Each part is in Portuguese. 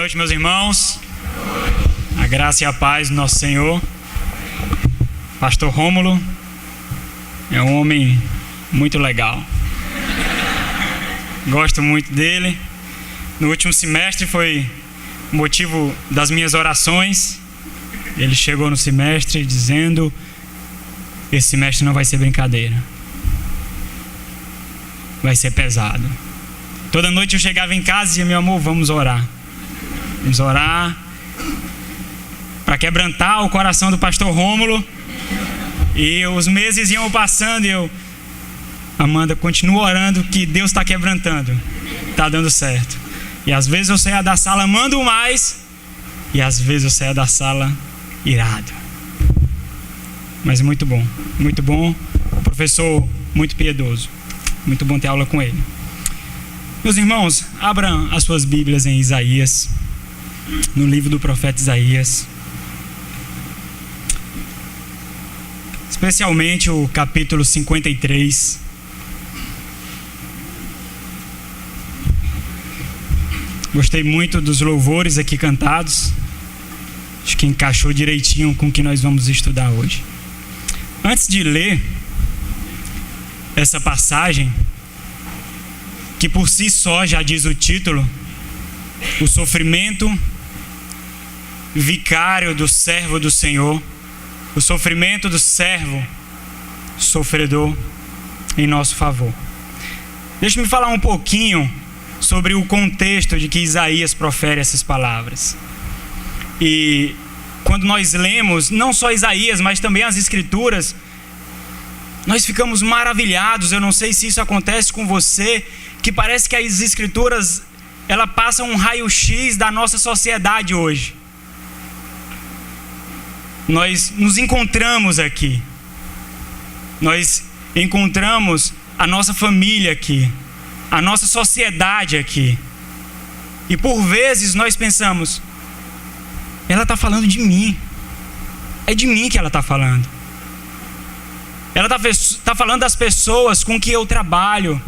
noite, meus irmãos. A graça e a paz do nosso Senhor. Pastor Rômulo é um homem muito legal. Gosto muito dele. No último semestre foi motivo das minhas orações. Ele chegou no semestre dizendo: esse semestre não vai ser brincadeira. Vai ser pesado. Toda noite eu chegava em casa e dizia: meu amor, vamos orar. Vamos orar para quebrantar o coração do pastor Rômulo. E os meses iam passando e eu: Amanda, continua orando que Deus está quebrantando. Está dando certo. E às vezes eu saía da sala amando mais, e às vezes eu saía da sala irado. Mas muito bom, muito bom. O professor muito piedoso. Muito bom ter aula com ele. Meus irmãos, abram as suas Bíblias em Isaías, no livro do profeta Isaías. Especialmente o capítulo 53. Gostei muito dos louvores aqui cantados. Acho que encaixou direitinho com o que nós vamos estudar hoje. Antes de ler essa passagem, que por si só já diz o título, o sofrimento vicário do servo do Senhor, o sofrimento do servo sofredor em nosso favor. Deixa-me falar um pouquinho sobre o contexto de que Isaías profere essas palavras. E quando nós lemos, não só Isaías, mas também as Escrituras, nós ficamos maravilhados. Eu não sei se isso acontece com você, que parece que as Escrituras, ela passa um raio-x da nossa sociedade hoje. Nós nos encontramos aqui. Nós encontramos a nossa família aqui, a nossa sociedade aqui. E por vezes nós pensamos: ela está falando de mim. É de mim que ela está falando. Ela está falando das pessoas com que eu trabalho,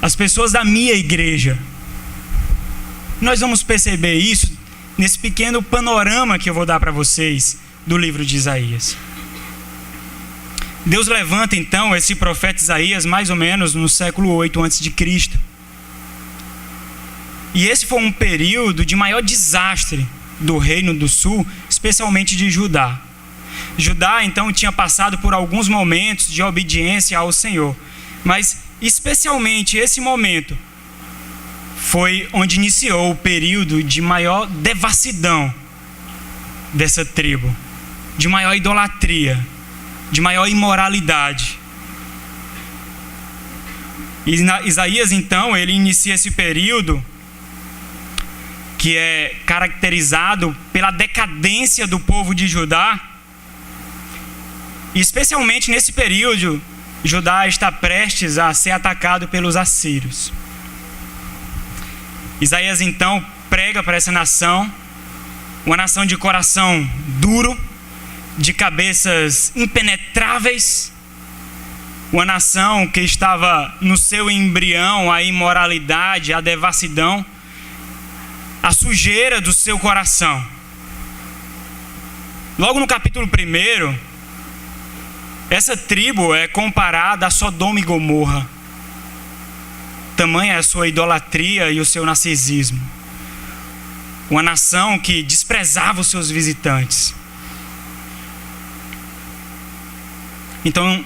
as pessoas da minha igreja. Nós vamos perceber isso nesse pequeno panorama que eu vou dar para vocês do livro de Isaías. Deus levanta então esse profeta Isaías mais ou menos no século 8 a.C. E esse foi um período de maior desastre do Reino do Sul, especialmente de Judá. Judá então tinha passado por alguns momentos de obediência ao Senhor, mas especialmente esse momento foi onde iniciou o período de maior devassidão dessa tribo, de maior idolatria, de maior imoralidade. E Isaías então, ele inicia esse período que é caracterizado pela decadência do povo de Judá. E especialmente nesse período, Judá está prestes a ser atacado pelos assírios. Isaías então prega para essa nação, uma nação de coração duro, de cabeças impenetráveis, uma nação que estava no seu embrião a imoralidade, a devassidão, a sujeira do seu coração. Logo no capítulo 1, essa tribo é comparada a Sodoma e Gomorra. Tamanha é a sua idolatria e o seu narcisismo. Uma nação que desprezava os seus visitantes. Então,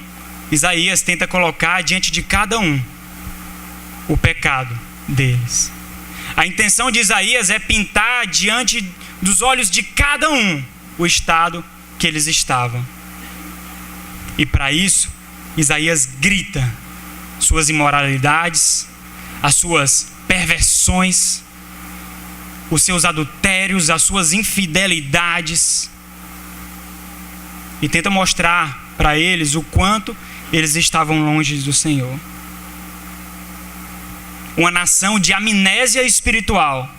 Isaías tenta colocar diante de cada um o pecado deles. A intenção de Isaías é pintar diante dos olhos de cada um o estado que eles estavam. E para isso, Isaías grita suas imoralidades, as suas perversões, os seus adultérios, as suas infidelidades, e tenta mostrar para eles o quanto eles estavam longe do Senhor. Uma nação de amnésia espiritual.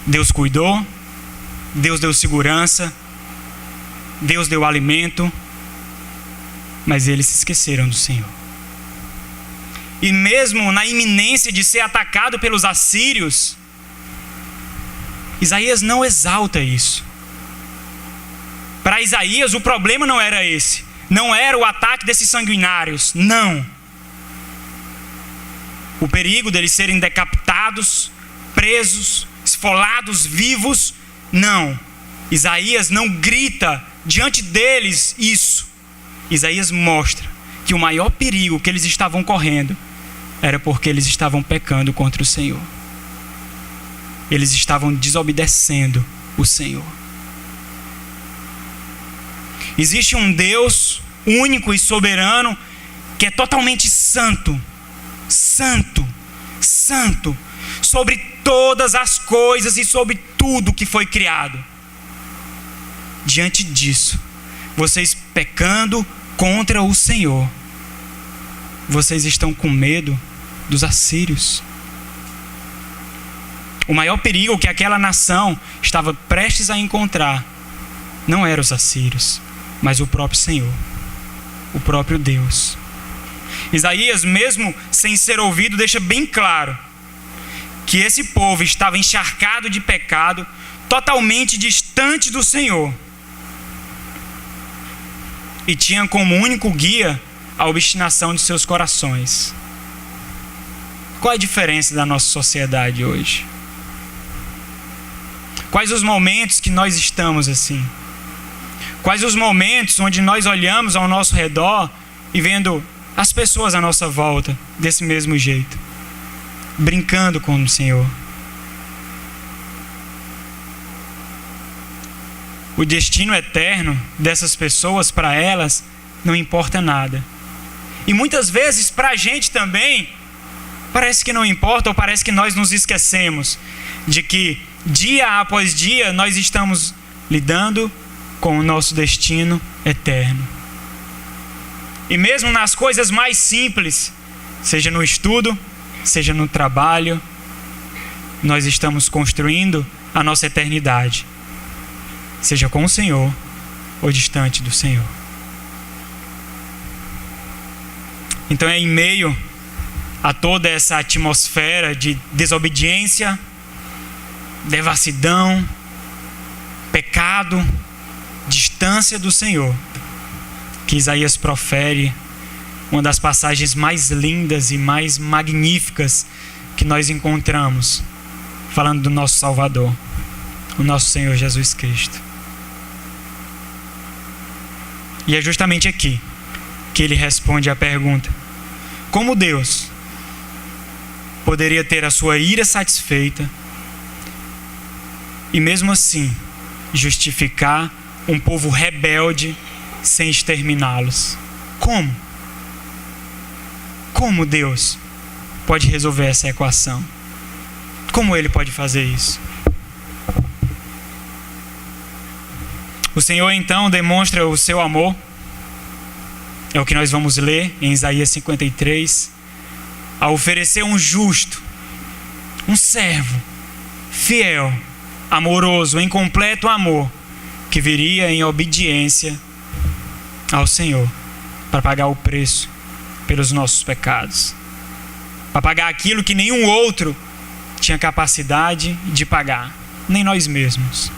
Deus cuidou, Deus deu segurança, Deus deu alimento, mas eles se esqueceram do Senhor. E mesmo na iminência de ser atacado pelos assírios, Isaías não exalta isso. Para Isaías o problema não era esse. Não era o ataque desses sanguinários. Não. O perigo deles serem decapitados, presos, esfolados, vivos. Não. Isaías não grita diante deles isso. Isaías mostra que o maior perigo que eles estavam correndo era porque eles estavam pecando contra o Senhor. Eles estavam desobedecendo o Senhor. Existe um Deus único e soberano que é totalmente santo, santo, santo, sobre todas as coisas e sobre tudo que foi criado. Diante disso, vocês pecando contra o Senhor, vocês estão com medo dos assírios. O maior perigo que aquela nação estava prestes a encontrar não eram os assírios, mas o próprio Senhor, o próprio Deus. Isaías, mesmo sem ser ouvido, deixa bem claro que esse povo estava encharcado de pecado, totalmente distante do Senhor, e tinha como único guia a obstinação de seus corações. Qual é a diferença da nossa sociedade hoje? Quais os momentos que nós estamos assim? Quais os momentos onde nós olhamos ao nosso redor e vendo as pessoas à nossa volta desse mesmo jeito, brincando com o Senhor? O destino eterno dessas pessoas, para elas, não importa nada. E muitas vezes, para a gente também, parece que não importa, ou parece que nós nos esquecemos de que, dia após dia, nós estamos lidando com o nosso destino eterno. E mesmo nas coisas mais simples, seja no estudo, seja no trabalho, nós estamos construindo a nossa eternidade, seja com o Senhor ou distante do Senhor. Então é em meio a toda essa atmosfera de desobediência, devassidão, pecado, distância do Senhor, que Isaías profere uma das passagens mais lindas e mais magníficas que nós encontramos, falando do nosso Salvador, o nosso Senhor Jesus Cristo. E é justamente aqui que ele responde à pergunta: como Deus poderia ter a sua ira satisfeita e mesmo assim justificar um povo rebelde sem exterminá-los? Como? Como Deus pode resolver essa equação? Como ele pode fazer isso? O Senhor então demonstra o seu amor. É o que nós vamos ler em Isaías 53. A oferecer um justo, um servo, fiel, amoroso, em completo amor, que viria em obediência ao Senhor, para pagar o preço pelos nossos pecados, para pagar aquilo que nenhum outro tinha capacidade de pagar, nem nós mesmos.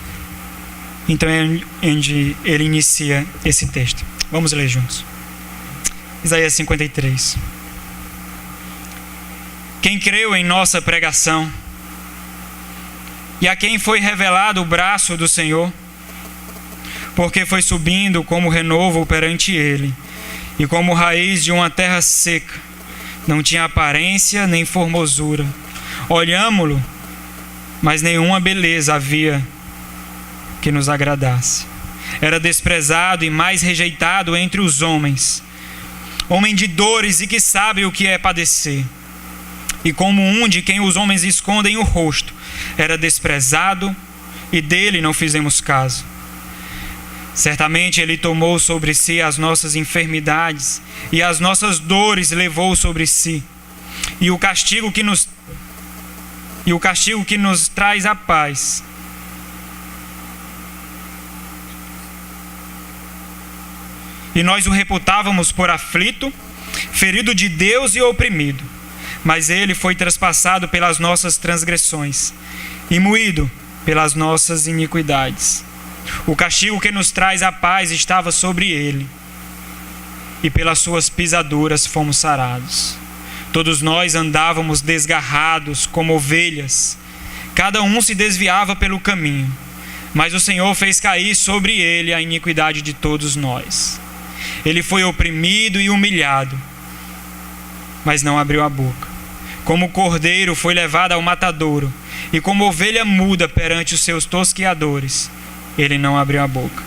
Então é onde ele inicia esse texto. Vamos ler juntos. Isaías 53. Quem creu em nossa pregação, e a quem foi revelado o braço do Senhor, porque foi subindo como renovo perante ele, e como raiz de uma terra seca, não tinha aparência nem formosura. Olhámo-lo, mas nenhuma beleza havia que nos agradasse. Era desprezado e mais rejeitado entre os homens, homem de dores e que sabe o que é padecer. E como um de quem os homens escondem o rosto, era desprezado e dele não fizemos caso. Certamente ele tomou sobre si as nossas enfermidades e as nossas dores levou sobre si. E o castigo que nos traz a paz e nós o reputávamos por aflito, ferido de Deus e oprimido. Mas ele foi traspassado pelas nossas transgressões e moído pelas nossas iniquidades. O castigo que nos traz a paz estava sobre ele, e pelas suas pisaduras fomos sarados. Todos nós andávamos desgarrados como ovelhas, cada um se desviava pelo caminho, mas o Senhor fez cair sobre ele a iniquidade de todos nós. Ele foi oprimido e humilhado, mas não abriu a boca. Como cordeiro foi levado ao matadouro, e como ovelha muda perante os seus tosqueadores, ele não abriu a boca.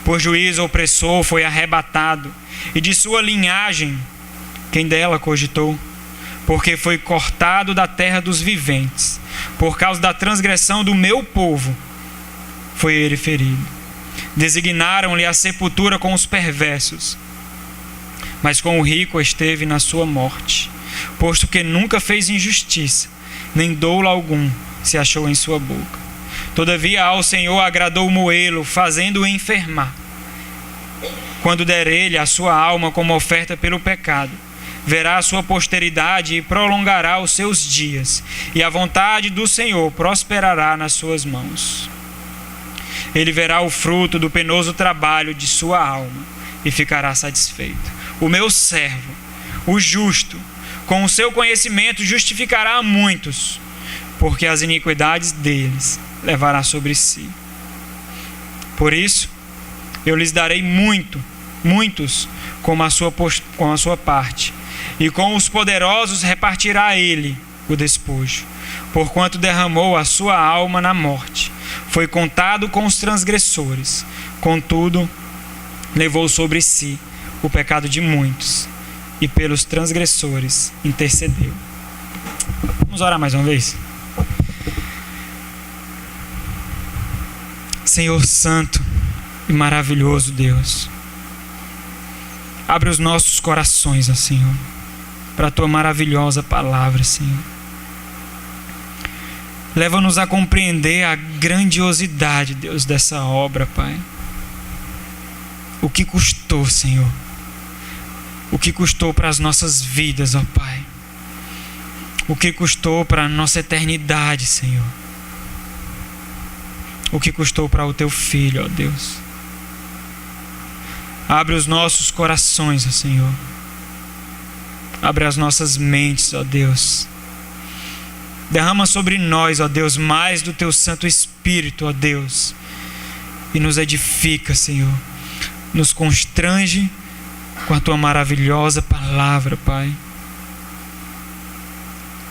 Por juízo opressor foi arrebatado, e de sua linhagem, quem dela cogitou? Porque foi cortado da terra dos viventes. Por causa da transgressão do meu povo, foi ele ferido. Designaram-lhe a sepultura com os perversos, mas com o rico esteve na sua morte, posto que nunca fez injustiça, nem dolo algum se achou em sua boca. Todavia ao Senhor agradou moê-lo, fazendo-o enfermar. Quando der ele a sua alma como oferta pelo pecado, verá a sua posteridade e prolongará os seus dias, e a vontade do Senhor prosperará nas suas mãos. Ele verá o fruto do penoso trabalho de sua alma e ficará satisfeito. O meu servo, o justo, com o seu conhecimento justificará a muitos, porque as iniquidades deles levará sobre si. Por isso, eu lhes darei muitos como a sua parte, e com os poderosos repartirá ele o despojo. Porquanto derramou a sua alma na morte, foi contado com os transgressores, contudo, levou sobre si o pecado de muitos, e pelos transgressores intercedeu. Vamos orar mais uma vez? Senhor Santo e maravilhoso Deus, abre os nossos corações, ó Senhor, para a Tua maravilhosa palavra, Senhor. Leva-nos a compreender a grandiosidade, Deus, dessa obra, Pai. O que custou, Senhor? O que custou para as nossas vidas, ó Pai? O que custou para a nossa eternidade, Senhor? O que custou para o Teu Filho, ó Deus? Abre os nossos corações, ó Senhor. Abre as nossas mentes, ó Deus. Derrama sobre nós, ó Deus, mais do Teu Santo Espírito, ó Deus. E nos edifica, Senhor. Nos constrange com a Tua maravilhosa palavra, Pai.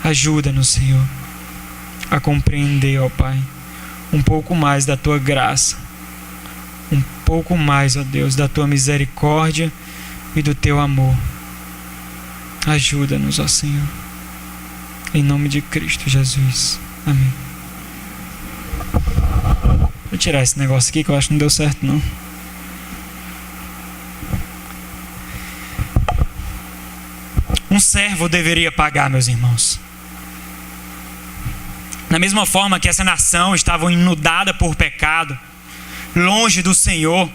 Ajuda-nos, Senhor, a compreender, ó Pai, um pouco mais da Tua graça. Um pouco mais, ó Deus, da Tua misericórdia e do Teu amor. Ajuda-nos, ó Senhor. Em nome de Cristo Jesus. Amém. Vou tirar esse negócio aqui que eu acho que não deu certo, não. Um servo deveria pagar, meus irmãos. Da mesma forma que essa nação estava inundada por pecado, longe do Senhor,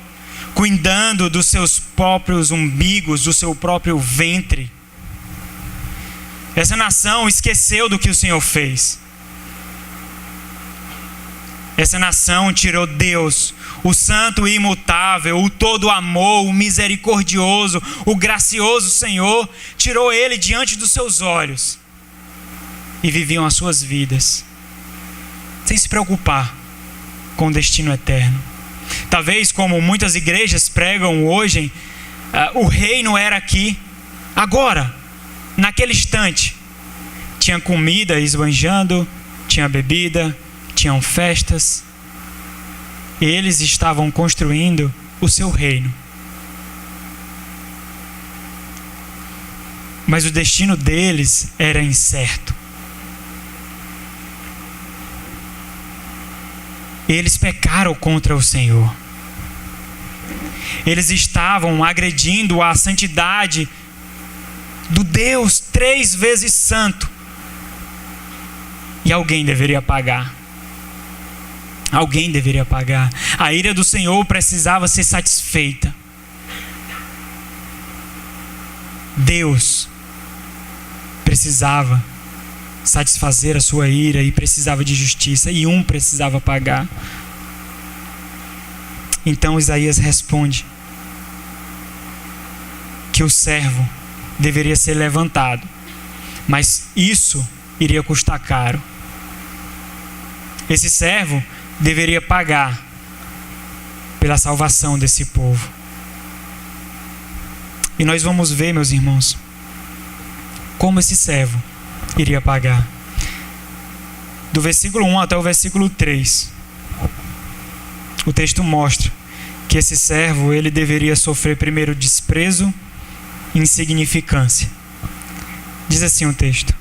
cuidando dos seus próprios umbigos, do seu próprio ventre. Essa nação esqueceu do que o Senhor fez. Essa nação tirou Deus, o santo e imutável, o todo amor, o misericordioso, o gracioso Senhor, tirou ele diante dos seus olhos e viviam as suas vidas sem se preocupar com o destino eterno. Talvez, como muitas igrejas pregam hoje, o reino era aqui, agora, naquele instante. Tinha comida esbanjando, tinha bebida, tinham festas. Eles estavam construindo o seu reino. Mas o destino deles era incerto. Eles pecaram contra o Senhor. Eles estavam agredindo a santidade do Deus 3 vezes santo. E alguém deveria pagar. Alguém deveria pagar. A ira do Senhor precisava ser satisfeita. Deus precisava satisfazer a sua ira e precisava de justiça, e um precisava pagar. Então Isaías responde que o servo deveria ser levantado, mas isso iria custar caro. Esse servo deveria pagar pela salvação desse povo. E nós vamos ver, meus irmãos, como esse servo iria pagar. Do versículo 1 até o versículo 3, o texto mostra que esse servo, ele deveria sofrer primeiro desprezo e insignificância. Diz assim o texto: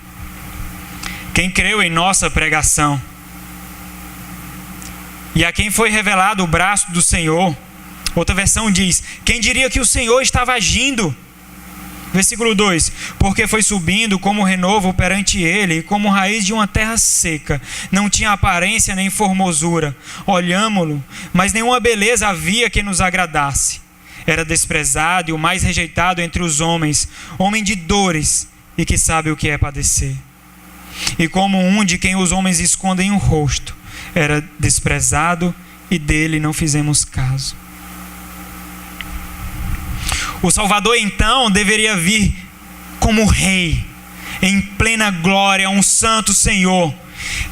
quem creu em nossa pregação e a quem foi revelado o braço do Senhor. Outra versão diz: quem diria que o Senhor estava agindo? Versículo 2: porque foi subindo como renovo perante ele, e como raiz de uma terra seca. Não tinha aparência nem formosura. Olhámo-lo, mas nenhuma beleza havia que nos agradasse. Era desprezado e o mais rejeitado entre os homens, homem de dores e que sabe o que é padecer. E como um de quem os homens escondem o rosto, era desprezado e dele não fizemos caso. O Salvador então deveria vir como rei, em plena glória, um santo Senhor.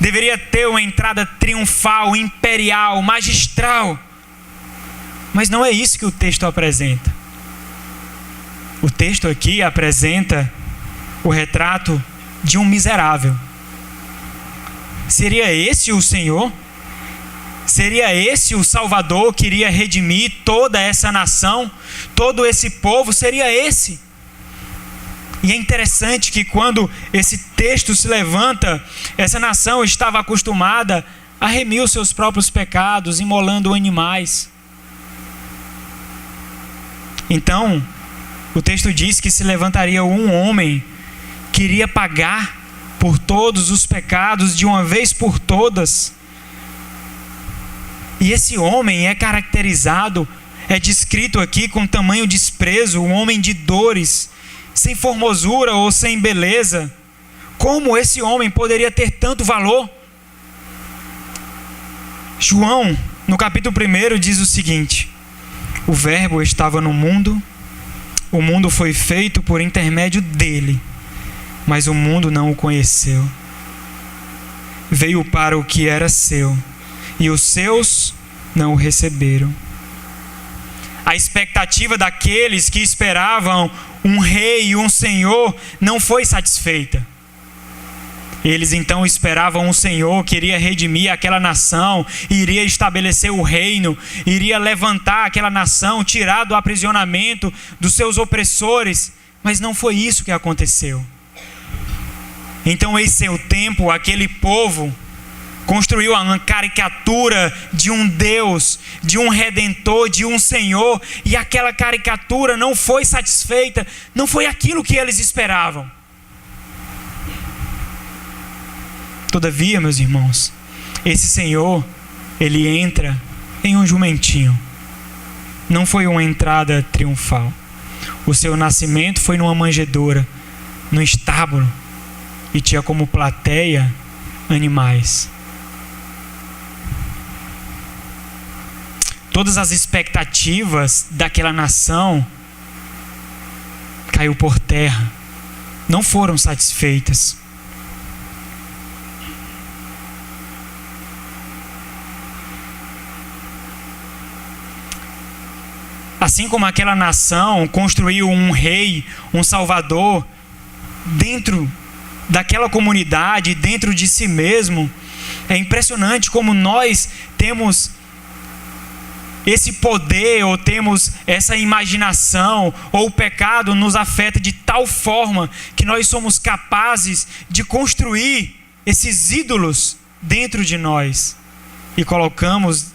Deveria ter uma entrada triunfal, imperial, magistral. Mas não é isso que o texto apresenta. O texto aqui apresenta o retrato de um miserável. Seria esse o Senhor? Seria esse o Salvador que iria redimir toda essa nação, todo esse povo? Seria esse? E é interessante que quando esse texto se levanta, essa nação estava acostumada a remir os seus próprios pecados, imolando animais. Então, o texto diz que se levantaria um homem que iria pagar por todos os pecados de uma vez por todas. E esse homem é caracterizado, é descrito aqui com tamanho desprezo, um homem de dores, sem formosura ou sem beleza. Como esse homem poderia ter tanto valor? João, no capítulo 1, diz o seguinte: o verbo estava no mundo, o mundo foi feito por intermédio dele, mas o mundo não o conheceu. Veio para o que era seu, e os seus não o receberam. A expectativa daqueles que esperavam um rei e um senhor não foi satisfeita. Eles então esperavam um Senhor que iria redimir aquela nação, iria estabelecer o reino, iria levantar aquela nação, tirar do aprisionamento dos seus opressores, mas não foi isso que aconteceu. Então, em seu tempo, aquele povo construiu uma caricatura de um Deus, de um Redentor, de um Senhor, e aquela caricatura não foi satisfeita, não foi aquilo que eles esperavam. Todavia, meus irmãos, esse Senhor, ele entra em um jumentinho. Não foi uma entrada triunfal. O seu nascimento foi numa manjedoura, num estábulo, e tinha como plateia animais. Todas as expectativas daquela nação caiu por terra, não foram satisfeitas. Assim como aquela nação construiu um rei, um salvador, dentro daquela comunidade, dentro de si mesmo, é impressionante como nós temos esse poder, ou temos essa imaginação, ou o pecado nos afeta de tal forma que nós somos capazes de construir esses ídolos dentro de nós e colocamos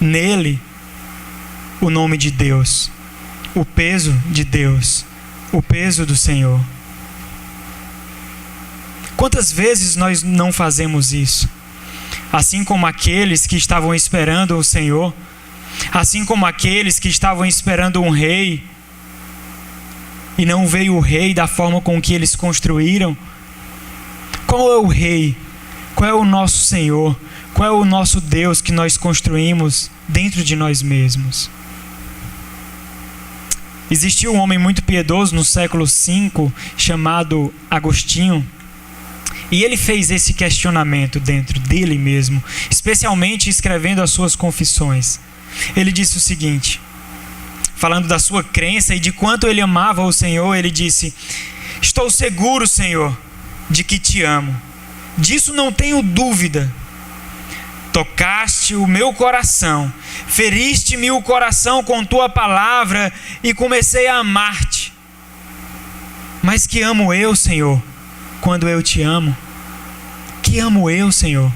nele o nome de Deus, o peso de Deus, o peso do Senhor. Quantas vezes nós não fazemos isso? Assim como aqueles que estavam esperando o Senhor, assim como aqueles que estavam esperando um rei, e não veio o rei da forma com que eles construíram. Qual é o Rei? Qual é o nosso Senhor? Qual é o nosso Deus que nós construímos dentro de nós mesmos? Existiu um homem muito piedoso no século V chamado Agostinho, e ele fez esse questionamento dentro dele mesmo, especialmente escrevendo as suas confissões. Ele disse o seguinte, falando da sua crença e de quanto ele amava o Senhor, ele disse: estou seguro, Senhor, de que te amo. Disso não tenho dúvida. Tocaste o meu coração, feriste-me o coração com tua palavra e comecei a amar-te. Mas que amo eu, Senhor, quando eu te amo? Que amo eu, Senhor,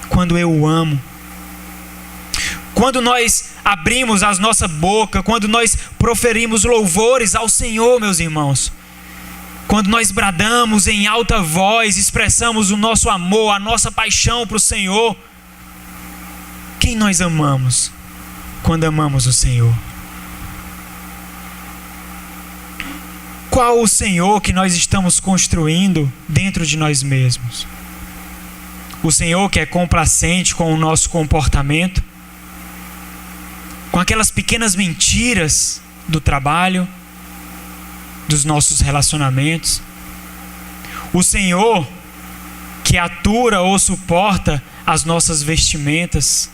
quando eu o amo? Quando nós abrimos a nossa boca, quando nós proferimos louvores ao Senhor, meus irmãos, quando nós bradamos em alta voz, expressamos o nosso amor, a nossa paixão para o Senhor, quem nós amamos quando amamos o Senhor? Qual o Senhor que nós estamos construindo dentro de nós mesmos? O Senhor que é complacente com o nosso comportamento, com aquelas pequenas mentiras do trabalho, dos nossos relacionamentos? O Senhor que atura ou suporta as nossas vestimentas?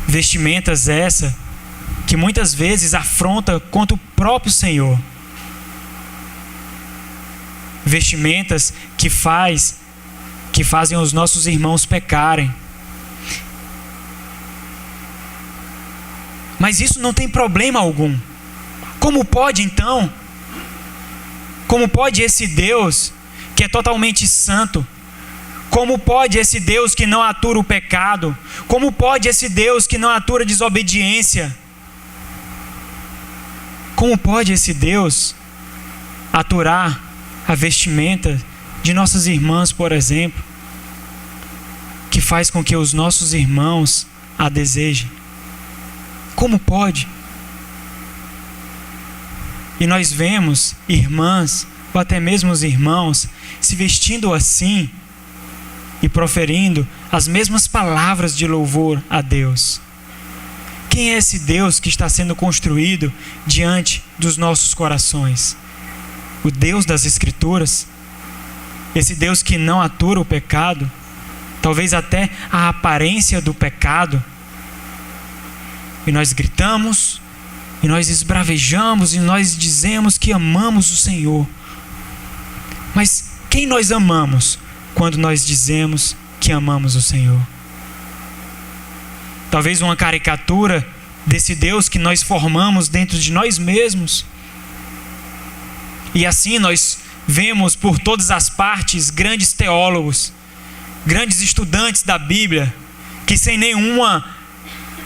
Vestimentas essa que muitas vezes afronta contra o próprio Senhor. Vestimentas que fazem os nossos irmãos pecarem. Mas isso não tem problema algum. Como pode então? Como pode esse Deus que é totalmente santo? Como pode esse Deus que não atura o pecado? Como pode esse Deus que não atura a desobediência? Como pode esse Deus aturar a vestimenta de nossas irmãs, por exemplo, que faz com que os nossos irmãos a desejem? Como pode? E nós vemos irmãs, ou até mesmo os irmãos, se vestindo assim e proferindo as mesmas palavras de louvor a Deus. Quem é esse Deus que está sendo construído diante dos nossos corações? O Deus das Escrituras? Esse Deus que não atura o pecado, talvez até a aparência do pecado. E nós gritamos, e nós esbravejamos, e nós dizemos que amamos o Senhor. Mas quem nós amamos quando nós dizemos que amamos o Senhor? Talvez uma caricatura desse Deus que nós formamos dentro de nós mesmos. E assim nós vemos por todas as partes grandes teólogos, grandes estudantes da Bíblia, que sem nenhuma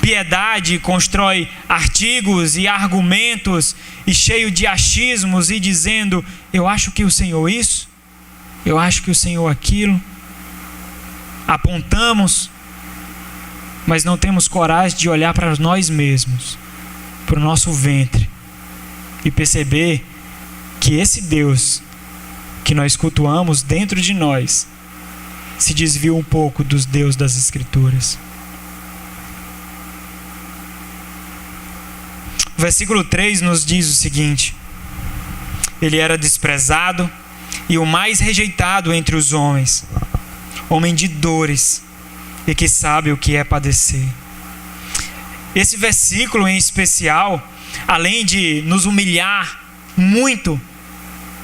piedade constrói artigos e argumentos e cheio de achismos e dizendo: eu acho que o Senhor isso, eu acho que o Senhor aquilo. Apontamos, mas não temos coragem de olhar para nós mesmos, para o nosso ventre, e perceber que esse Deus que nós cultuamos dentro de nós se desvia um pouco dos Deus das Escrituras. O versículo 3 nos diz o seguinte: ele era desprezado e o mais rejeitado entre os homens, homem de dores e que sabe o que é padecer. Esse versículo em especial, além de nos humilhar muito,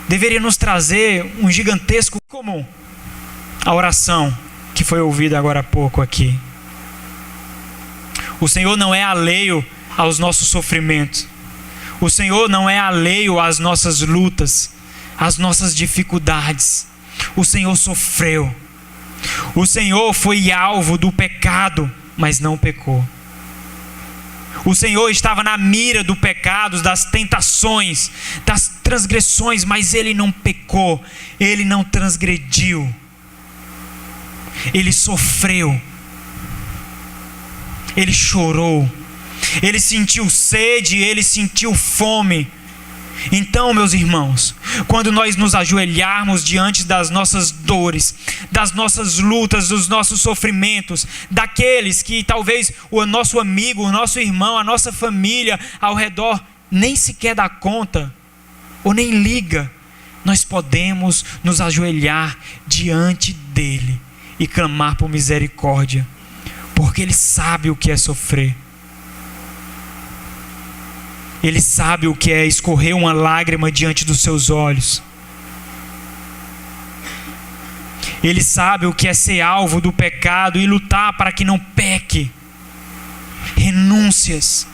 deveria nos trazer um gigantesco comum. A oração que foi ouvida agora há pouco aqui. O Senhor não é alheio aos nossos sofrimentos. O Senhor não é alheio às nossas lutas, às nossas dificuldades. O Senhor sofreu. O Senhor foi alvo do pecado, mas não pecou. O Senhor estava na mira do pecado, das tentações, das transgressões, mas Ele não pecou, Ele não transgrediu. Ele sofreu. Ele chorou. Ele sentiu sede, Ele sentiu fome. Então, meus irmãos, quando nós nos ajoelharmos diante das nossas dores, das nossas lutas, dos nossos sofrimentos, daqueles que talvez o nosso amigo, o nosso irmão, a nossa família ao redor nem sequer dá conta ou nem liga, nós podemos nos ajoelhar diante dele e clamar por misericórdia, porque ele sabe o que é sofrer. Ele sabe o que é escorrer uma lágrima diante dos seus olhos. Ele sabe o que é ser alvo do pecado e lutar para que não peque. Renúncias.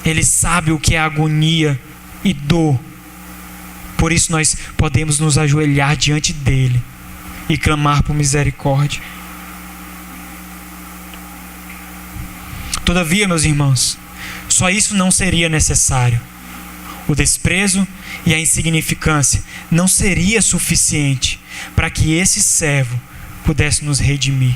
Ele sabe o que é agonia e dor. Por isso nós podemos nos ajoelhar diante dele e clamar por misericórdia. Todavia, meus irmãos, só isso não seria necessário. O desprezo e a insignificância não seria suficiente para que esse servo pudesse nos redimir.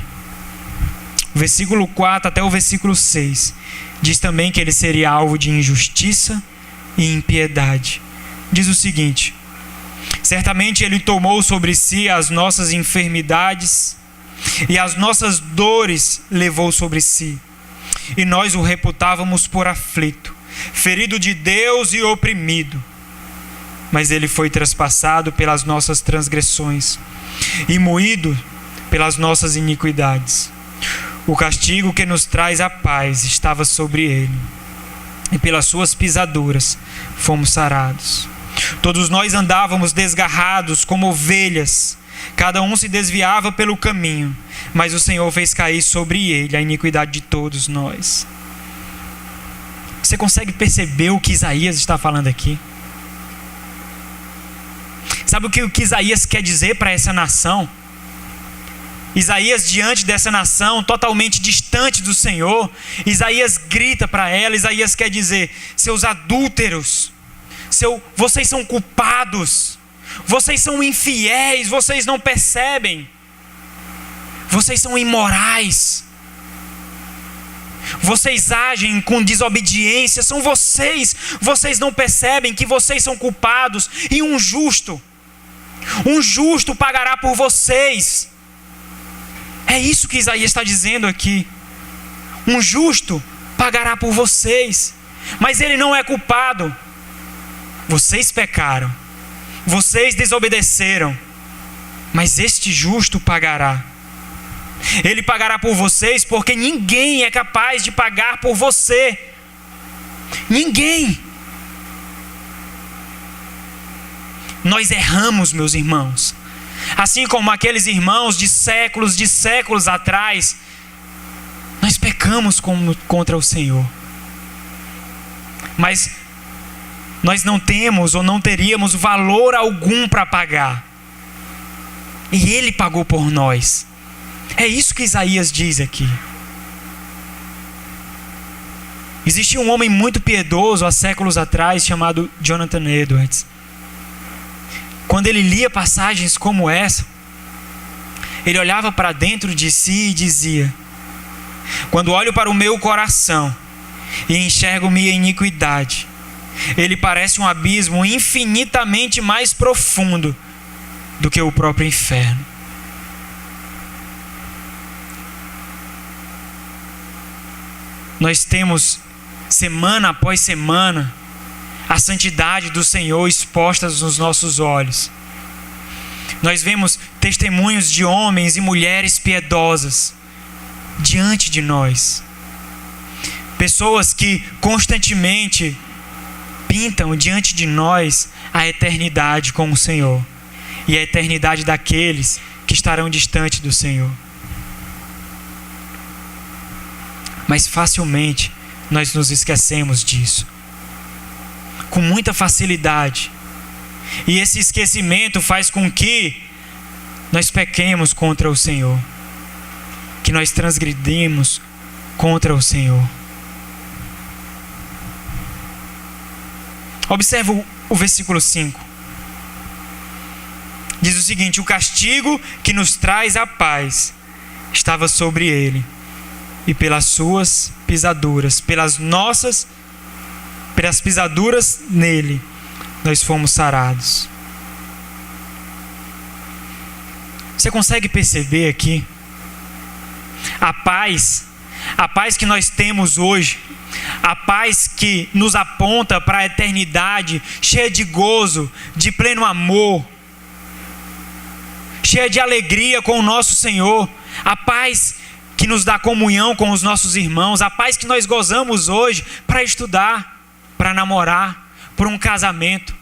O versículo 4 até o versículo 6 diz também que ele seria alvo de injustiça e impiedade. Diz o seguinte: certamente ele tomou sobre si as nossas enfermidades e as nossas dores levou sobre si. E nós o reputávamos por aflito, ferido de Deus e oprimido. Mas ele foi traspassado pelas nossas transgressões e moído pelas nossas iniquidades. O castigo que nos traz a paz estava sobre ele, e pelas suas pisaduras fomos sarados. Todos nós andávamos desgarrados como ovelhas, cada um se desviava pelo caminho, mas o Senhor fez cair sobre ele a iniquidade de todos nós. Você consegue perceber o que Isaías está falando aqui? Sabe o que Isaías quer dizer para essa nação? Isaías, diante dessa nação totalmente distante do Senhor, Isaías grita para ela, Isaías quer dizer: seus adúlteros, vocês são culpados, vocês são infiéis, vocês não percebem, vocês são imorais, vocês agem com desobediência, são vocês não percebem que vocês são culpados, e um justo pagará por vocês. É isso que Isaías está dizendo aqui. Um justo pagará por vocês, mas ele não é culpado. Vocês pecaram, vocês desobedeceram, mas este justo pagará. Ele pagará por vocês, porque ninguém é capaz de pagar por você. Ninguém. Nós erramos, meus irmãos, assim como aqueles irmãos de séculos atrás. Nós pecamos contra o Senhor, mas nós não temos ou não teríamos valor algum para pagar, e Ele pagou por nós. É isso que Isaías diz aqui. Existia um homem muito piedoso há séculos atrás chamado Jonathan Edwards. Quando ele lia passagens como essa, ele olhava para dentro de si e dizia: quando olho para o meu coração e enxergo minha iniquidade, ele parece um abismo infinitamente mais profundo do que o próprio inferno. Nós temos, semana após semana, a santidade do Senhor exposta nos nossos olhos. Nós vemos testemunhos de homens e mulheres piedosas diante de nós. Pessoas que constantemente pintam diante de nós a eternidade com o Senhor e a eternidade daqueles que estarão distantes do Senhor. Mas facilmente nós nos esquecemos disso, com muita facilidade. E esse esquecimento faz com que nós pequemos contra o Senhor, que nós transgredimos contra o Senhor. Observa o versículo 5. Diz o seguinte: o castigo que nos traz a paz estava sobre ele, e pelas suas pisaduras, pelas nossas pelas pisaduras nele, nós fomos sarados. Você consegue perceber aqui a paz que nós temos hoje, a paz que nos aponta para a eternidade, cheia de gozo, de pleno amor, cheia de alegria com o nosso Senhor, a paz que nos dá comunhão com os nossos irmãos, a paz que nós gozamos hoje para estudar, para namorar, por um casamento,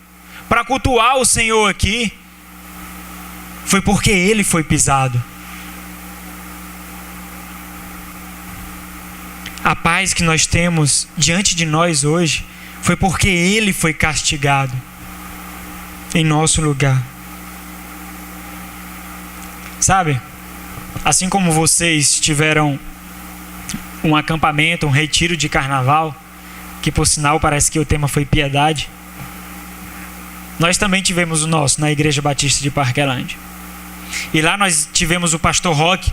para cultuar o Senhor aqui, foi porque Ele foi pisado. A paz que nós temos diante de nós hoje foi porque Ele foi castigado em nosso lugar. Sabe? Assim como vocês tiveram um acampamento, um retiro de carnaval, que por sinal parece que o tema foi piedade, nós também tivemos o nosso na Igreja Batista de Parquelândia. E lá nós tivemos o pastor Roque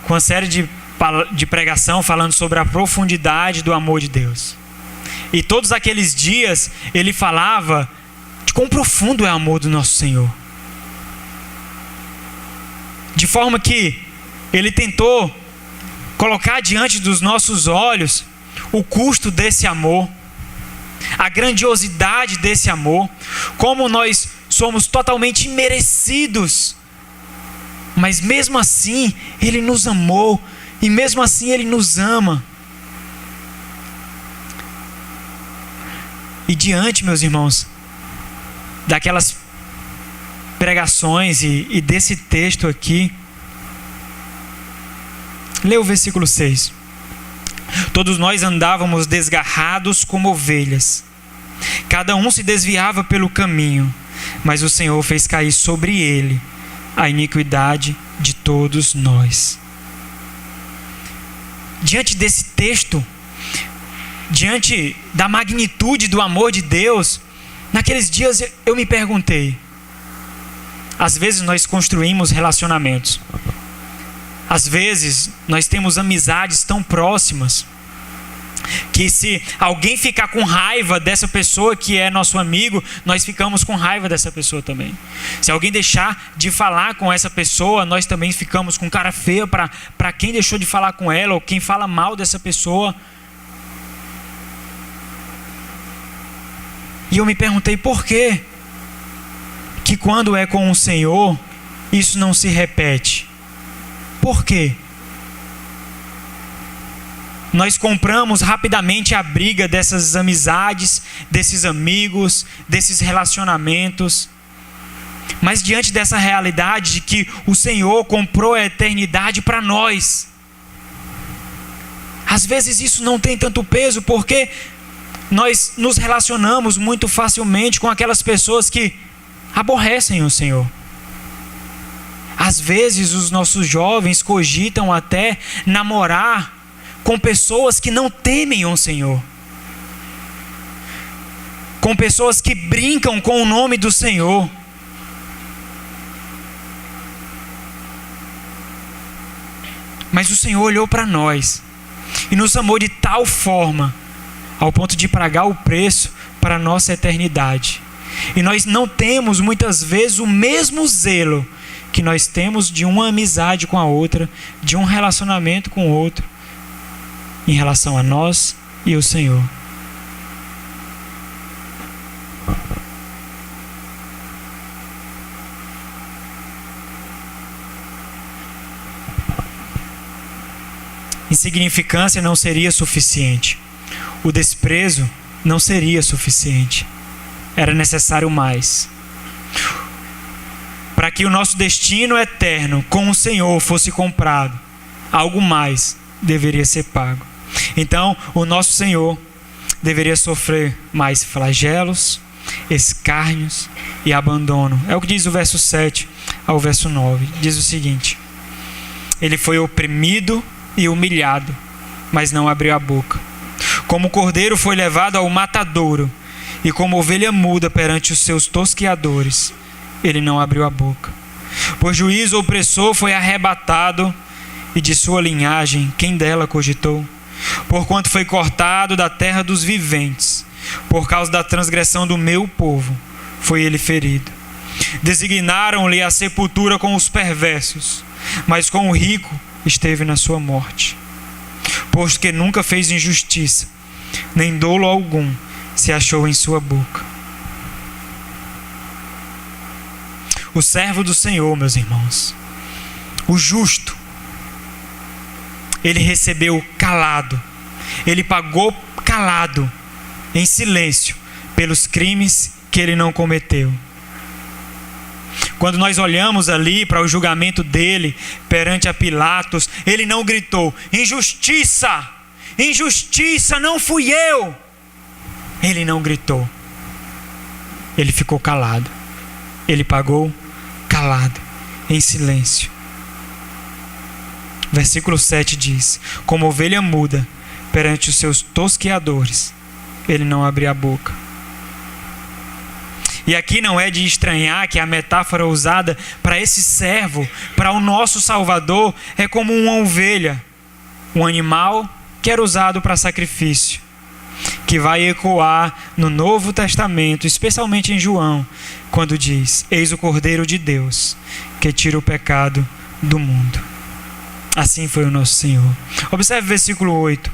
com uma série de pregação falando sobre a profundidade do amor de Deus. E todos aqueles dias ele falava de quão profundo é o amor do nosso Senhor. De forma que ele tentou colocar diante dos nossos olhos o custo desse amor, a grandiosidade desse amor, como nós somos totalmente imerecidos, mas mesmo assim Ele nos amou, e mesmo assim Ele nos ama. E diante, meus irmãos, daquelas pregações e desse texto aqui, lê o versículo 6. Todos nós andávamos desgarrados como ovelhas, cada um se desviava pelo caminho, mas o Senhor fez cair sobre ele a iniquidade de todos nós. Diante desse texto, diante da magnitude do amor de Deus, naqueles dias eu me perguntei, às vezes nós construímos relacionamentos, às vezes nós temos amizades tão próximas, que se alguém ficar com raiva dessa pessoa que é nosso amigo, nós ficamos com raiva dessa pessoa também. Se alguém deixar de falar com essa pessoa, nós também ficamos com cara feia para quem deixou de falar com ela, ou quem fala mal dessa pessoa. E eu me perguntei por quê que quando é com o Senhor, isso não se repete. Por quê? Nós compramos rapidamente a briga dessas amizades, desses amigos, desses relacionamentos. Mas diante dessa realidade de que o Senhor comprou a eternidade para nós, às vezes isso não tem tanto peso, porque nós nos relacionamos muito facilmente com aquelas pessoas que aborrecem o Senhor. Às vezes os nossos jovens cogitam até namorar com pessoas que não temem o Senhor, com pessoas que brincam com o nome do Senhor. Mas o Senhor olhou para nós e nos amou de tal forma, ao ponto de pagar o preço para a nossa eternidade. E nós não temos muitas vezes o mesmo zelo que nós temos de uma amizade com a outra, de um relacionamento com o outro, em relação a nós e o Senhor. Insignificância não seria suficiente. O desprezo não seria suficiente. Era necessário mais. Para que o nosso destino eterno com o Senhor fosse comprado, algo mais deveria ser pago. Então, o nosso Senhor deveria sofrer mais flagelos, escárnios e abandono. É o que diz o verso 7 ao verso 9. Diz o seguinte: Ele foi oprimido e humilhado, mas não abriu a boca. Como cordeiro foi levado ao matadouro, e como ovelha muda perante os seus tosqueadores, ele não abriu a boca. Por juízo opressor foi arrebatado, e de sua linhagem quem dela cogitou? porquanto foi cortado da terra dos viventes. Por causa da transgressão do meu povo, foi ele ferido. Designaram-lhe a sepultura com os perversos, mas com o rico esteve na sua morte. Posto que nunca fez injustiça, nem dolo algum se achou em sua boca. O servo do Senhor, meus irmãos, o justo, ele recebeu calado, ele pagou calado, em silêncio, pelos crimes que ele não cometeu. Quando nós olhamos ali para o julgamento dele perante a Pilatos, ele não gritou: injustiça, injustiça, não fui eu. Ele não gritou. Ele ficou calado. Ele pagou calado, em silêncio. Versículo 7 diz: como ovelha muda perante os seus tosqueadores, ele não abriu a boca. E aqui não é de estranhar que a metáfora usada para esse servo, para o nosso Salvador, é como uma ovelha, um animal que era usado para sacrifício, que vai ecoar no Novo Testamento, especialmente em João, quando diz: eis o Cordeiro de Deus, que tira o pecado do mundo. Assim foi o nosso Senhor. Observe o versículo 8.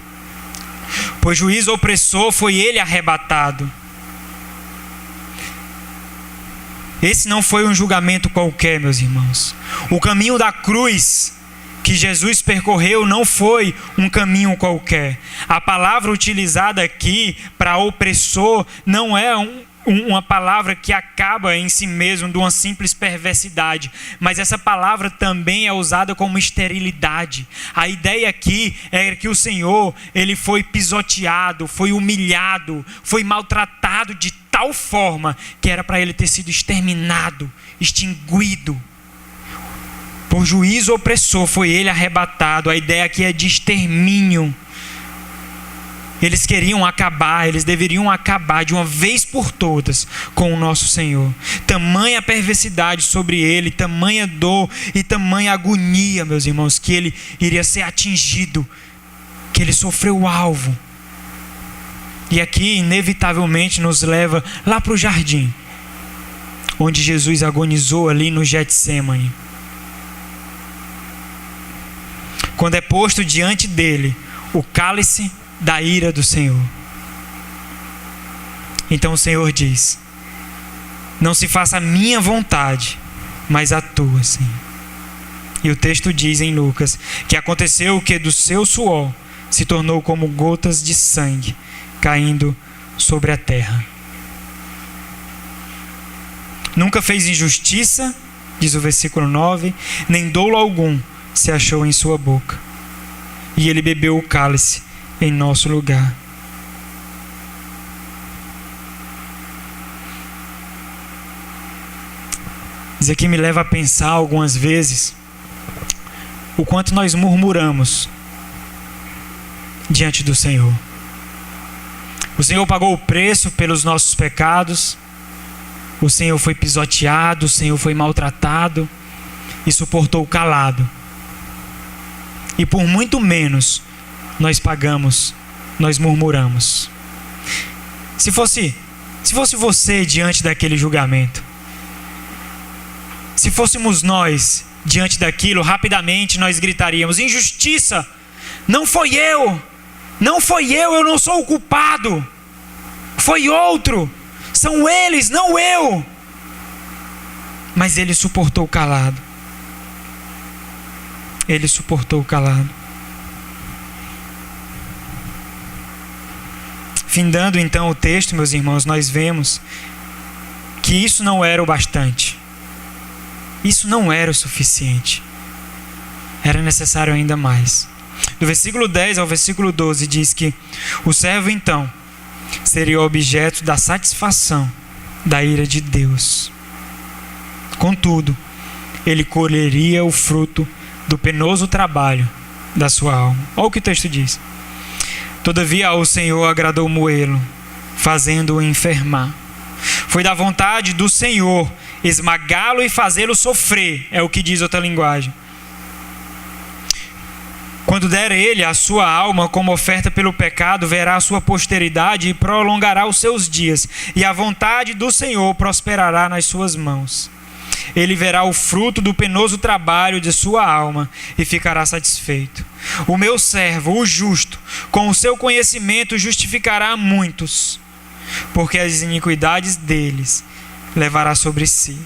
Pois juiz opressor foi ele arrebatado. Esse não foi um julgamento qualquer, meus irmãos. O caminho da cruz que Jesus percorreu não foi um caminho qualquer. A palavra utilizada aqui para opressor não é uma palavra que acaba em si mesmo de uma simples perversidade, mas essa palavra também é usada como esterilidade. A ideia aqui é que o Senhor, ele foi pisoteado, foi humilhado, foi maltratado de tal forma que era para ele ter sido exterminado, extinguido. Por juízo opressor foi ele arrebatado. A ideia aqui é de extermínio. Eles queriam acabar, eles deveriam acabar de uma vez por todas com o nosso Senhor. Tamanha perversidade sobre ele, tamanha dor e tamanha agonia, meus irmãos, que ele iria ser atingido, que ele sofreu o alvo. E aqui, inevitavelmente, nos leva lá para o jardim, onde Jesus agonizou ali no Getsêmani. Quando é posto diante dele o cálice da ira do Senhor. Então o Senhor diz: não se faça a minha vontade, mas a tua, Senhor. E o texto diz em Lucas que aconteceu o que do seu suor se tornou como gotas de sangue caindo sobre a terra. Nunca fez injustiça, diz o versículo 9, nem dolo algum se achou em sua boca. E ele bebeu o cálice em nosso lugar. Isso aqui me leva a pensar algumas vezes o quanto nós murmuramos diante do Senhor. O Senhor pagou o preço pelos nossos pecados. O Senhor foi pisoteado, o Senhor foi maltratado e suportou calado. E por muito menos nós pagamos, nós murmuramos. Se fosse você diante daquele julgamento, se fôssemos nós diante daquilo, rapidamente nós gritaríamos: injustiça, não foi eu, eu não sou o culpado, foi outro, são eles, não eu. Mas ele suportou calado. Ele suportou calado. Findando então o texto, meus irmãos, nós vemos que isso não era o bastante. Isso não era o suficiente. Era necessário ainda mais. Do versículo 10 ao versículo 12 diz que o servo então seria objeto da satisfação da ira de Deus. Contudo, ele colheria o fruto do penoso trabalho da sua alma. Olha o que o texto diz: todavia ao Senhor agradou moê-lo, fazendo-o enfermar. Foi da vontade do Senhor esmagá-lo e fazê-lo sofrer, é o que diz outra linguagem. Quando Quando der ele a sua alma como oferta pelo pecado, verá a sua posteridade e prolongará os seus dias, e a vontade do Senhor prosperará nas suas mãos. Ele verá o fruto do penoso trabalho de sua alma e ficará satisfeito. O meu servo, o justo, com o seu conhecimento justificará muitos, porque as iniquidades deles levará sobre si.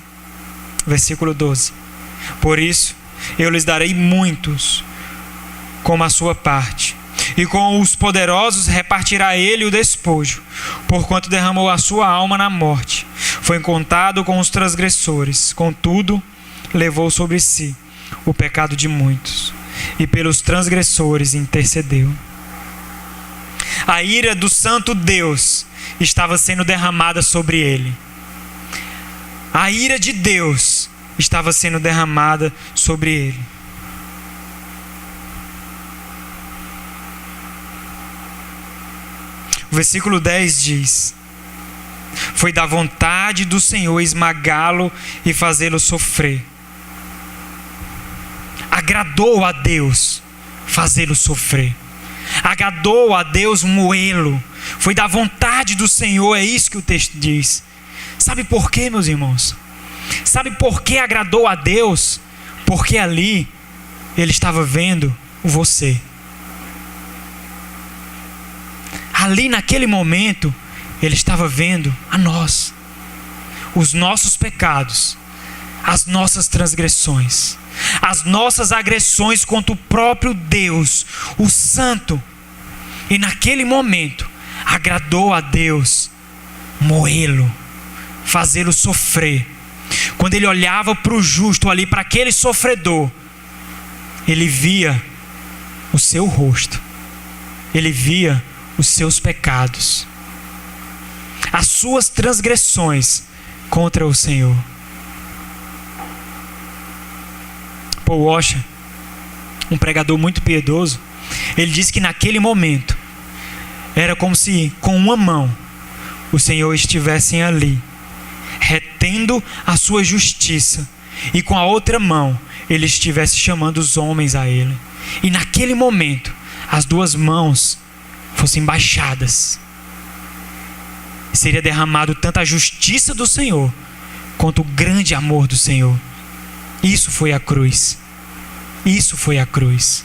Versículo 12. Por isso, eu lhes darei muitos como a sua parte, e com os poderosos repartirá ele o despojo, porquanto derramou a sua alma na morte. Foi contado com os transgressores, contudo, levou sobre si o pecado de muitos, e pelos transgressores intercedeu. A ira do santo Deus estava sendo derramada sobre ele. A ira de Deus estava sendo derramada sobre ele. O versículo 10 diz: foi da vontade do Senhor esmagá-lo e fazê-lo sofrer. Agradou a Deus fazê-lo sofrer. Agradou a Deus moê-lo. Foi da vontade do Senhor, é isso que o texto diz. Sabe por quê, meus irmãos? Sabe por que agradou a Deus? Porque ali ele estava vendo você. Ali naquele momento, ele estava vendo a nós, os nossos pecados, as nossas transgressões, as nossas agressões contra o próprio Deus, o Santo. E naquele momento, agradou a Deus moê-lo, fazê-lo sofrer. Quando ele olhava para o justo ali, para aquele sofredor, ele via o seu rosto, ele via os seus pecados, as suas transgressões contra o Senhor. Paul Washer, um pregador muito piedoso, ele disse que naquele momento era como se com uma mão o Senhor estivesse ali retendo a sua justiça, e com a outra mão ele estivesse chamando os homens a ele, e naquele momento as duas mãos fossem baixadas, seria derramado tanto a justiça do Senhor quanto o grande amor do Senhor. Isso foi a cruz. Isso foi a cruz.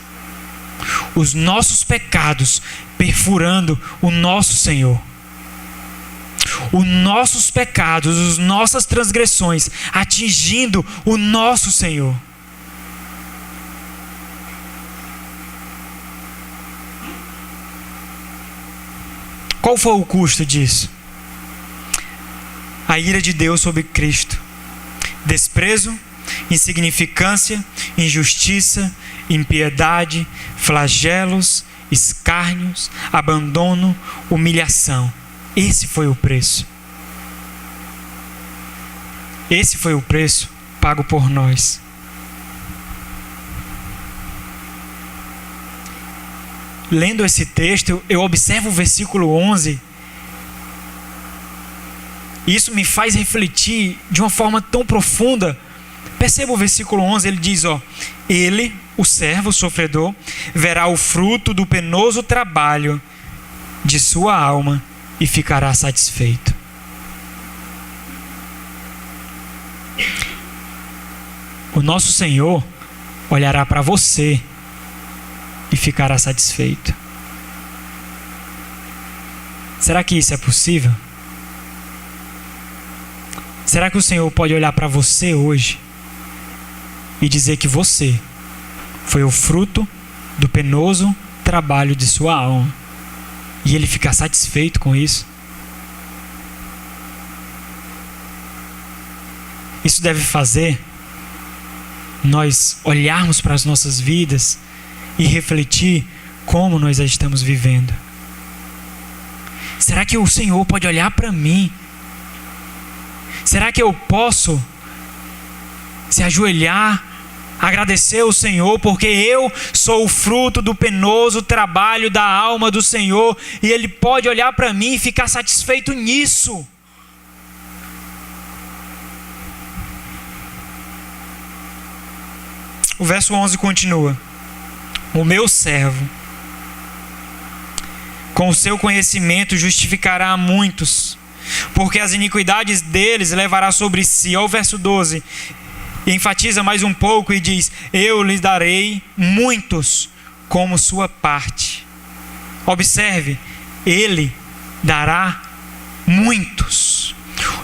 Os nossos pecados perfurando o nosso Senhor. Os nossos pecados, as nossas transgressões atingindo o nosso Senhor. Qual foi o custo disso? A ira de Deus sobre Cristo. Desprezo, insignificância, injustiça, impiedade, flagelos, escárnios, abandono, humilhação. Esse foi o preço. Esse foi o preço pago por nós. Lendo esse texto, eu observo o versículo 11. Isso me faz refletir de uma forma tão profunda. Perceba o versículo 11, ele diz, ele, o servo, o sofredor, verá o fruto do penoso trabalho de sua alma e ficará satisfeito. O nosso Senhor olhará para você e ficará satisfeito. Será que isso é possível? Será que o Senhor pode olhar para você hoje e dizer que você foi o fruto do penoso trabalho de sua alma e Ele ficar satisfeito com isso? Isso deve fazer nós olharmos para as nossas vidas e refletir como nós a estamos vivendo. Será que o Senhor pode olhar para mim? Será que eu posso se ajoelhar, agradecer ao Senhor, porque eu sou o fruto do penoso trabalho da alma do Senhor, e Ele pode olhar para mim e ficar satisfeito nisso? O verso 11 continua: o meu servo, com o seu conhecimento justificará a muitos, porque as iniquidades deles levará sobre si. Olha o verso 12, e enfatiza mais um pouco e diz: eu lhes darei muitos como sua parte. Observe, ele dará muitos.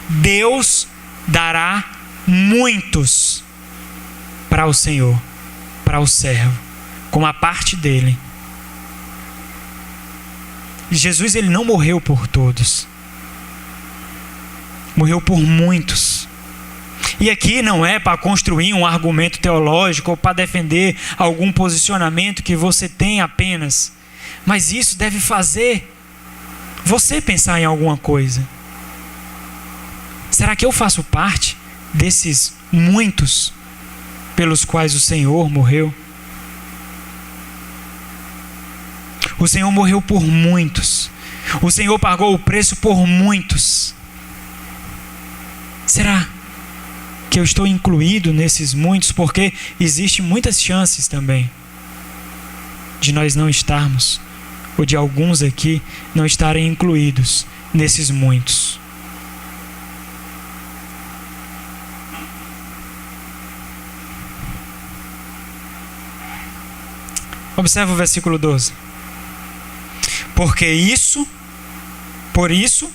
Deus dará muitos para o Senhor, para o servo, como a parte dele. Jesus, ele não morreu por todos, morreu por muitos. E aqui não é para construir um argumento teológico ou para defender algum posicionamento que você tem apenas, mas isso deve fazer você pensar em alguma coisa. Será que eu faço parte desses muitos pelos quais o Senhor morreu? O Senhor morreu por muitos. O Senhor pagou o preço por muitos. Será que eu estou incluído nesses muitos? Porque existem muitas chances também de nós não estarmos, ou de alguns aqui não estarem incluídos nesses muitos. Observa o versículo 12. Por isso,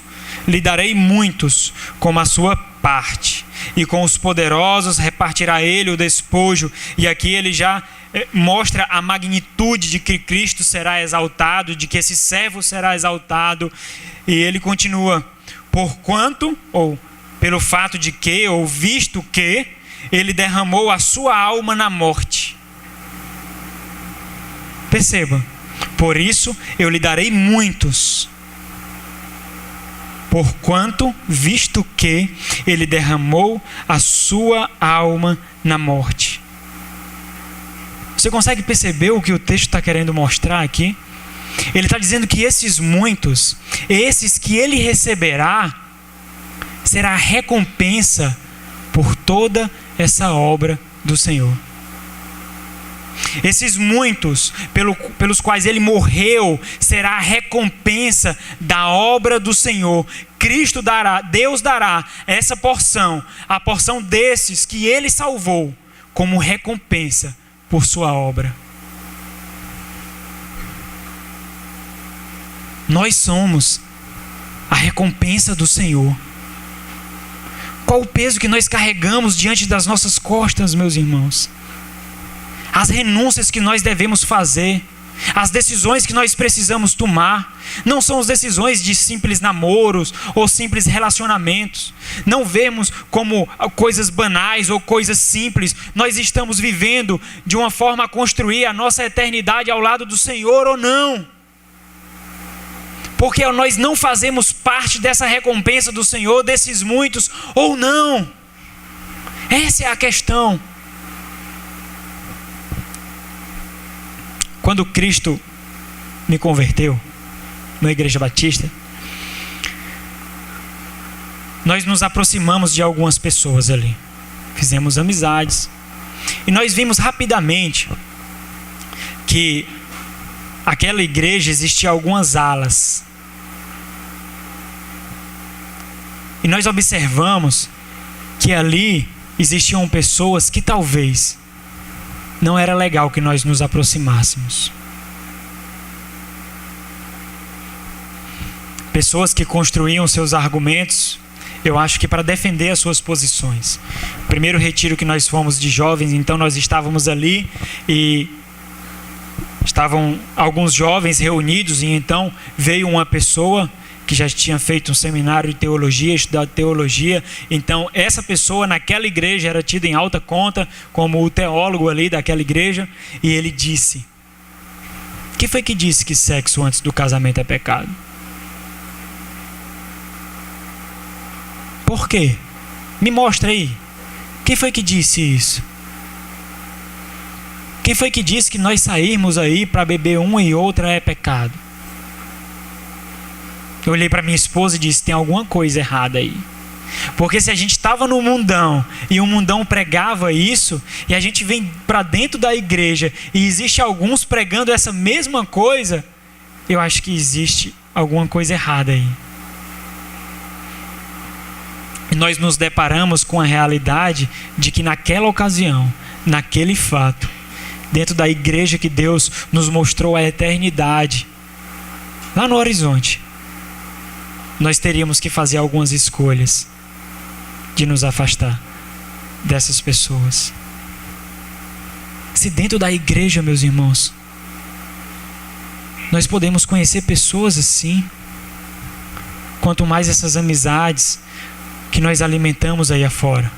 lhe darei muitos como a sua parte, e com os poderosos repartirá ele o despojo. E aqui ele já mostra a magnitude de que Cristo será exaltado, de que esse servo será exaltado. E ele continua: porquanto, ou pelo fato de que, ou visto que, ele derramou a sua alma na morte. Perceba, por isso eu lhe darei muitos, porquanto, visto que ele derramou a sua alma na morte. Você consegue perceber o que o texto está querendo mostrar aqui? Ele está dizendo que esses muitos, esses que ele receberá, será a recompensa por toda essa obra do Senhor. Esses muitos pelos quais ele morreu será a recompensa da obra do Senhor. Cristo dará, Deus dará essa porção, a porção desses que ele salvou, como recompensa por sua obra. Nós somos a recompensa do Senhor. Qual o peso que nós carregamos diante das nossas costas, meus irmãos? As renúncias que nós devemos fazer, as decisões que nós precisamos tomar, não são as decisões de simples namoros ou simples relacionamentos. Não vemos como coisas banais ou coisas simples. Nós estamos vivendo de uma forma a construir a nossa eternidade ao lado do Senhor ou não. Porque nós não fazemos parte dessa recompensa do Senhor, desses muitos ou não. Essa é a questão. Quando Cristo me converteu na Igreja Batista, nós nos aproximamos de algumas pessoas ali, fizemos amizades, e nós vimos rapidamente que aquela igreja existia algumas alas, e nós observamos que ali existiam pessoas que talvez não era legal que nós nos aproximássemos. Pessoas que construíam seus argumentos, eu acho que para defender as suas posições. Primeiro retiro que nós fomos de jovens, então nós estávamos ali e estavam alguns jovens reunidos, e então veio uma pessoa que já tinha feito um seminário de teologia, estudado teologia. Então essa pessoa naquela igreja era tida em alta conta como o teólogo ali daquela igreja, e ele disse: quem foi que disse que sexo antes do casamento é pecado? Por quê? Me mostra aí. Quem foi que disse isso? Quem foi que disse que nós sairmos aí para beber uma e outra é pecado? Eu olhei para minha esposa e disse: tem alguma coisa errada aí. Porque se a gente estava no mundão e o mundão pregava isso, e a gente vem para dentro da igreja e existe alguns pregando essa mesma coisa, eu acho que existe alguma coisa errada aí. E nós nos deparamos com a realidade de que naquela ocasião, naquele fato, dentro da igreja que Deus nos mostrou a eternidade, lá no horizonte, nós teríamos que fazer algumas escolhas de nos afastar dessas pessoas. Se dentro da igreja, meus irmãos, nós podemos conhecer pessoas assim, quanto mais essas amizades que nós alimentamos aí afora,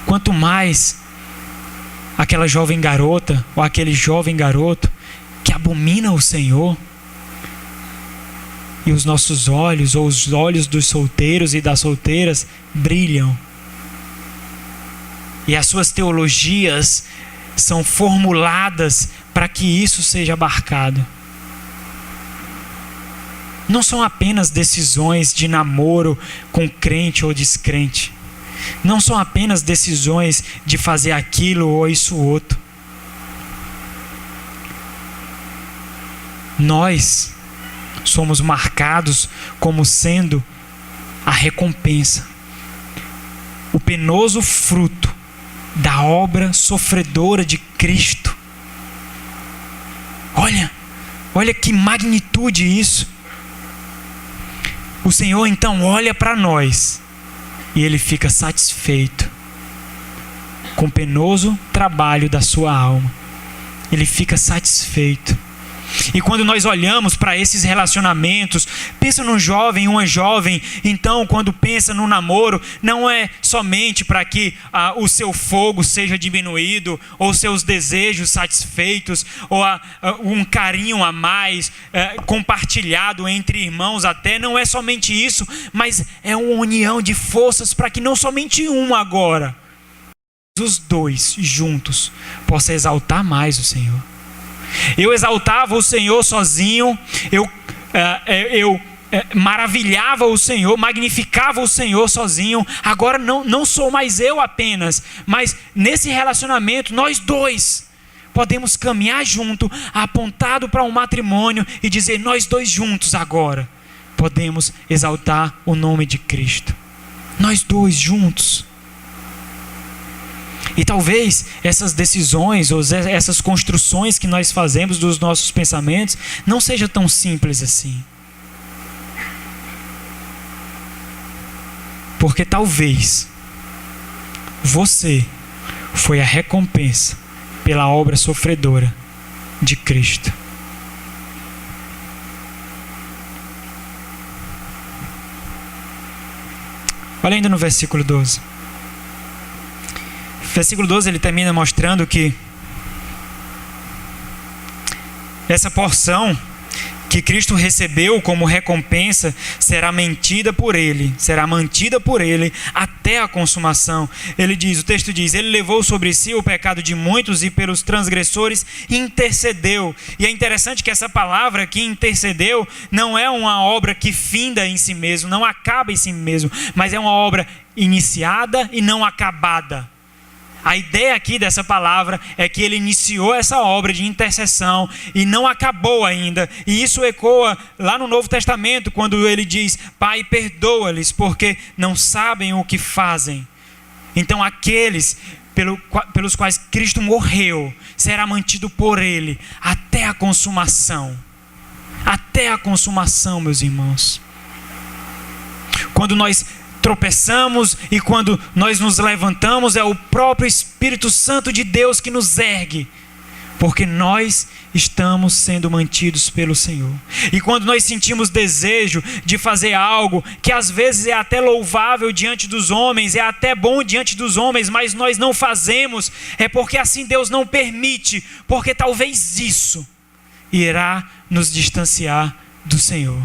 quanto mais aquela jovem garota ou aquele jovem garoto que abomina o Senhor, e os nossos olhos, ou os olhos dos solteiros e das solteiras, brilham. E as suas teologias são formuladas para que isso seja abarcado. Não são apenas decisões de namoro com crente ou descrente. Não são apenas decisões de fazer aquilo ou isso outro. Nós somos marcados como sendo a recompensa, o penoso fruto da obra sofredora de Cristo. Olha que magnitude isso. O Senhor então olha para nós e Ele fica satisfeito com o penoso trabalho da sua alma. Ele fica satisfeito. E quando nós olhamos para esses relacionamentos, pensa num jovem, uma jovem, então quando pensa no namoro, não é somente para que o seu fogo seja diminuído, ou seus desejos satisfeitos, ou um carinho a mais compartilhado entre irmãos até, não é somente isso, mas é uma união de forças para que não somente um agora, os dois juntos possam exaltar mais o Senhor. Eu exaltava o Senhor sozinho, eu maravilhava o Senhor, magnificava o Senhor sozinho. Agora não sou mais eu apenas, mas nesse relacionamento nós dois podemos caminhar junto, apontado para um matrimônio e dizer: nós dois juntos agora podemos exaltar o nome de Cristo. Nós dois juntos. E talvez essas decisões ou essas construções que nós fazemos dos nossos pensamentos não seja tão simples assim. Porque talvez você foi a recompensa pela obra sofredora de Cristo. Olha ainda no versículo 12. Versículo 12, ele termina mostrando que essa porção que Cristo recebeu como recompensa será mantida por ele até a consumação. Ele diz, o texto diz: ele levou sobre si o pecado de muitos e pelos transgressores intercedeu. E é interessante que essa palavra que intercedeu não é uma obra que finda em si mesmo, não acaba em si mesmo, mas é uma obra iniciada e não acabada. A ideia aqui dessa palavra é que ele iniciou essa obra de intercessão e não acabou ainda. E isso ecoa lá no Novo Testamento, quando ele diz: Pai, perdoa-lhes, porque não sabem o que fazem. Então aqueles pelos quais Cristo morreu, será mantido por ele até a consumação. Até a consumação, meus irmãos. Quando nós tropeçamos e quando nós nos levantamos, é o próprio Espírito Santo de Deus que nos ergue, porque nós estamos sendo mantidos pelo Senhor. E quando nós sentimos desejo de fazer algo que às vezes é até louvável diante dos homens, é até bom diante dos homens, mas nós não fazemos, é porque assim Deus não permite, porque talvez isso irá nos distanciar do Senhor.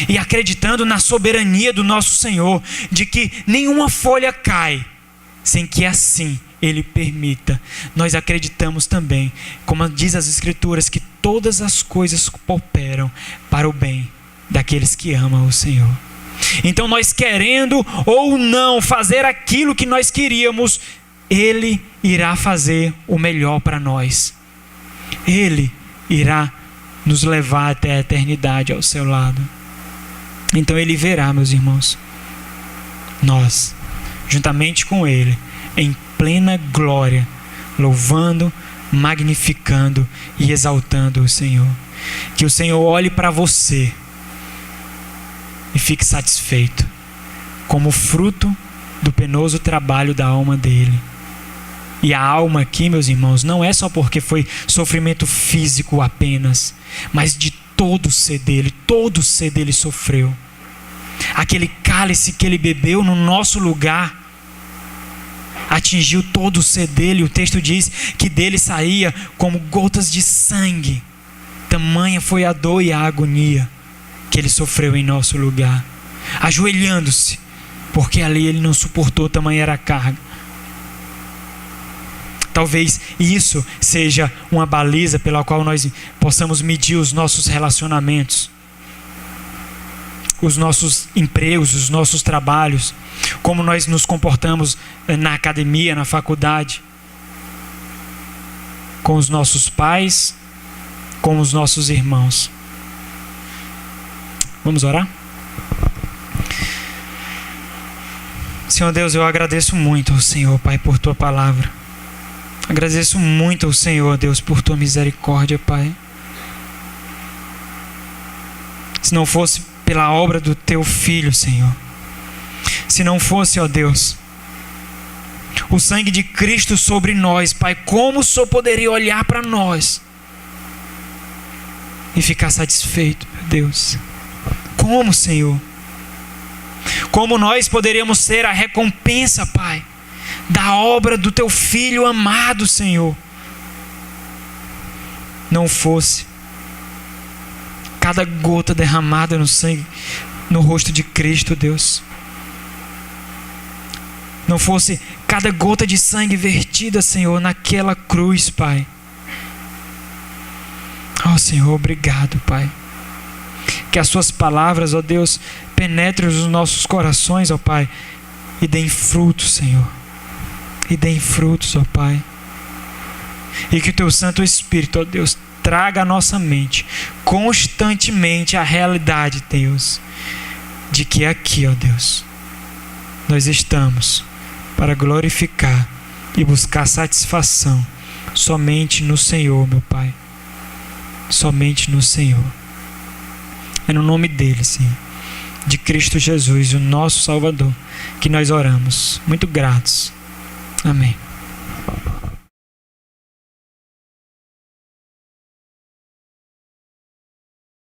E acreditando na soberania do nosso Senhor, de que nenhuma folha cai sem que assim Ele permita, nós acreditamos também, como diz as Escrituras, que todas as coisas cooperam para o bem daqueles que amam o Senhor. Então nós querendo ou não fazer aquilo que nós queríamos, Ele irá fazer o melhor para nós. Ele irá nos levar até a eternidade ao seu lado. Então Ele verá, meus irmãos, nós, juntamente com Ele, em plena glória, louvando, magnificando e exaltando o Senhor. Que o Senhor olhe para você e fique satisfeito, como fruto do penoso trabalho da alma dele. E a alma aqui, meus irmãos, não é só porque foi sofrimento físico apenas, mas de todo o ser dele sofreu. Aquele cálice que ele bebeu no nosso lugar atingiu todo o ser dele. O texto diz que dele saía como gotas de sangue. Tamanha foi a dor e a agonia que ele sofreu em nosso lugar, ajoelhando-se, porque ali ele não suportou, tamanha era a carga. Talvez isso seja uma baliza pela qual nós possamos medir os nossos relacionamentos, os nossos empregos, os nossos trabalhos, como nós nos comportamos na academia, na faculdade, com os nossos pais, com os nossos irmãos. Vamos orar? Senhor Deus, eu agradeço muito ao Senhor, Pai, por Tua palavra. Agradeço muito ao Senhor, Deus, por Tua misericórdia, Pai. Se não fosse pela obra do Teu Filho, Senhor, se não fosse, ó Deus, o sangue de Cristo sobre nós, Pai, como o Senhor poderia olhar para nós e ficar satisfeito, meu Deus? Como, Senhor? Como nós poderíamos ser a recompensa, Pai, da obra do Teu Filho amado, Senhor? Não fosse cada gota derramada no sangue, no rosto de Cristo, Deus. Não fosse cada gota de sangue vertida, Senhor, naquela cruz, Pai. Oh, Senhor, obrigado, Pai. Que as Suas palavras, ó Deus, penetrem nos nossos corações, ó Pai, e deem frutos, Senhor. E deem frutos, ó Pai. E que o Teu Santo Espírito, ó Deus, traga à nossa mente constantemente a realidade, Deus, de que aqui, ó Deus, nós estamos para glorificar e buscar satisfação somente no Senhor, meu Pai. Somente no Senhor. É no nome dele, Senhor, de Cristo Jesus, o nosso Salvador, que nós oramos. Muito gratos. Amém.